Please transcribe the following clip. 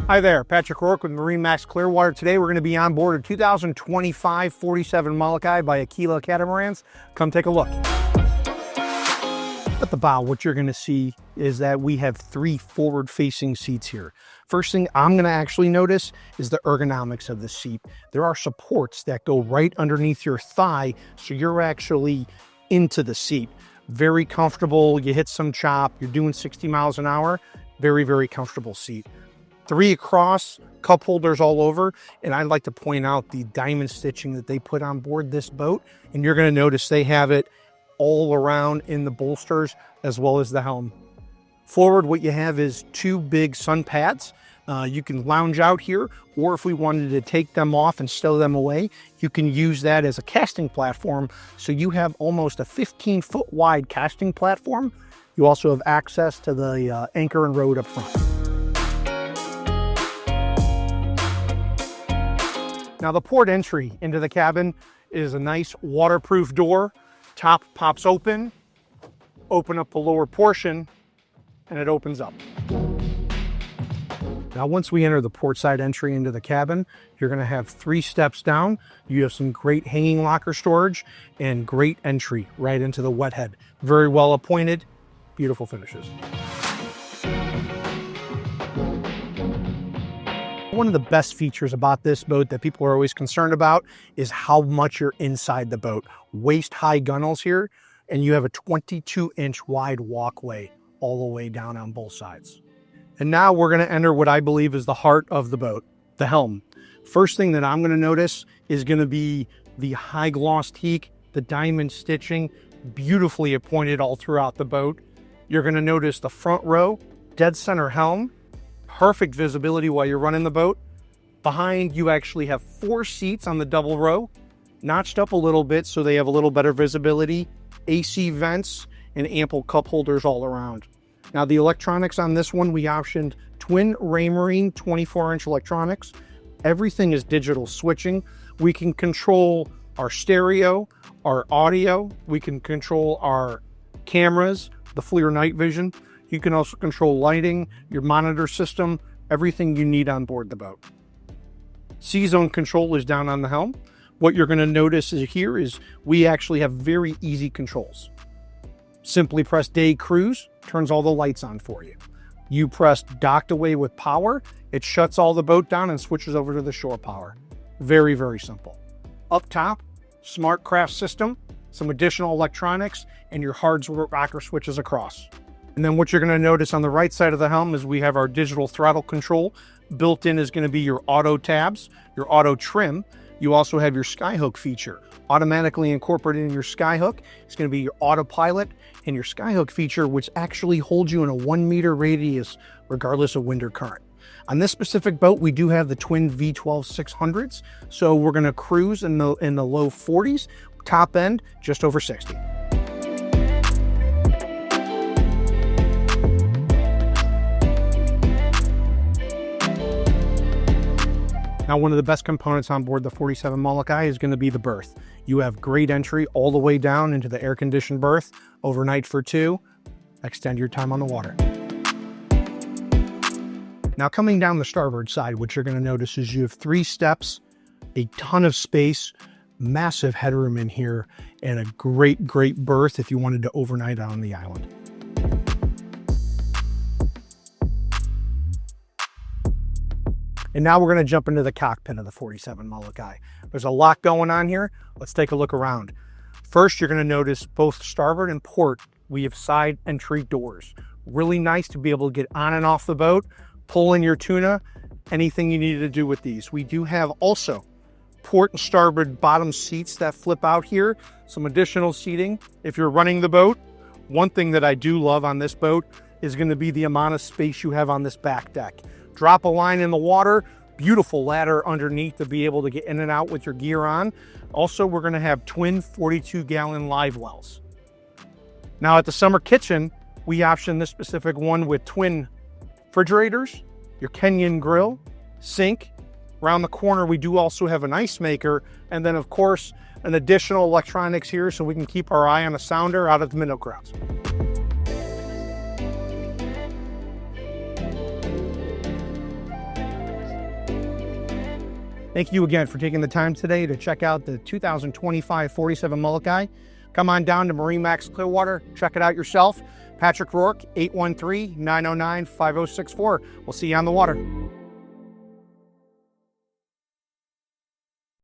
Hi there, Patrick Rourke with MarineMax Clearwater. Today we're going to be on board a 2025 47 Molokai by Aquila catamarans. Come take a look. At the bow, what you're going to see is that we have 3 forward-facing seats here. First thing I'm going to actually notice is the ergonomics of the seat. There are supports that go right underneath your thigh, so you're actually into the seat. Very comfortable. You hit some chop, you're doing 60 miles an hour. Very, very comfortable seat. 3 across, cup holders all over, and I'd like to point out the diamond stitching that they put on board this boat, and you're going to notice they have it all around in the bolsters as well as the helm. Forward, what you have is 2 big sun pads. You can lounge out here, or if we wanted to take them off and stow them away, you can use that as a casting platform. So you have almost a 15-foot wide casting platform. You also have access to the anchor and rode up front. Now the port entry into the cabin is a nice waterproof door. Top pops open up the lower portion, and it opens up. Now once we enter the port side entry into the cabin, you're going to have 3 steps down. You have some great hanging locker storage and great entry right into the wet head. Very well appointed, beautiful finishes. One of the best features about this boat that people are always concerned about is how much you're inside the boat. Waist-high gunnels here, and you have a 22-inch wide walkway all the way down on both sides. And now we're going to enter what I believe is the heart of the boat, the helm. First thing that I'm going to notice is going to be the high gloss teak, the diamond stitching, beautifully appointed all throughout the boat. You're going to notice the front row, dead center helm, perfect visibility while you're running the boat. Behind, you actually have 4 seats on the double row, notched up a little bit so they have a little better visibility, AC vents, and ample cup holders all around. Now the electronics on this one, we optioned twin Raymarine 24-inch electronics. Everything is digital switching. We can control our stereo, our audio. We can control our cameras, the FLIR night vision. You can also control lighting, your monitor system, everything you need on board the boat. C-zone control is down on the helm. What you're going to notice here is we actually have very easy controls. Simply press day cruise, turns all the lights on for you. You press docked away with power, it shuts all the boat down and switches over to the shore power. Very, very simple. Up top, smart craft system, some additional electronics, and your hard rocker switches across. And then what you're going to notice on the right side of the helm is we have our digital throttle control. Built in is going to be your auto tabs, your auto trim. You also have your skyhook feature. Automatically incorporated in your skyhook, it's going to be your autopilot and your skyhook feature, which actually holds you in a 1 meter radius regardless of wind or current. On this specific boat, we do have the twin V12 600s. So we're going to cruise in the low 40s, top end just over 60. Now, one of the best components on board the 47 Molokai is going to be the berth. You have great entry all the way down into the air-conditioned berth, overnight for 2, extend your time on the water. Now, coming down the starboard side, what you're going to notice is you have 3 steps, a ton of space, massive headroom in here, and a great, great berth if you wanted to overnight on the island. And now we're going to jump into the cockpit of the 47 Molokai. There's a lot going on here. Let's take a look around. First, you're going to notice both starboard and port, we have side entry doors. Really nice to be able to get on and off the boat, pull in your tuna, anything you need to do with these. We do have also port and starboard bottom seats that flip out here, some additional seating if you're running the boat. One thing that I do love on this boat is going to be the amount of space you have on this back deck. Drop a line in the water, beautiful ladder underneath to be able to get in and out with your gear on. Also, we're going to have twin 42-gallon live wells. Now at the summer kitchen, we optioned this specific one with twin refrigerators, your Kenyan grill, sink. Around the corner, we do also have an ice maker, and then of course, an additional electronics here so we can keep our eye on a sounder out of the minnow crowds. Thank you again for taking the time today to check out the 2025 47 Molokai. Come on down to MarineMax Clearwater, check it out yourself. Patrick Rourke, 813-909-5064. We'll see you on the water.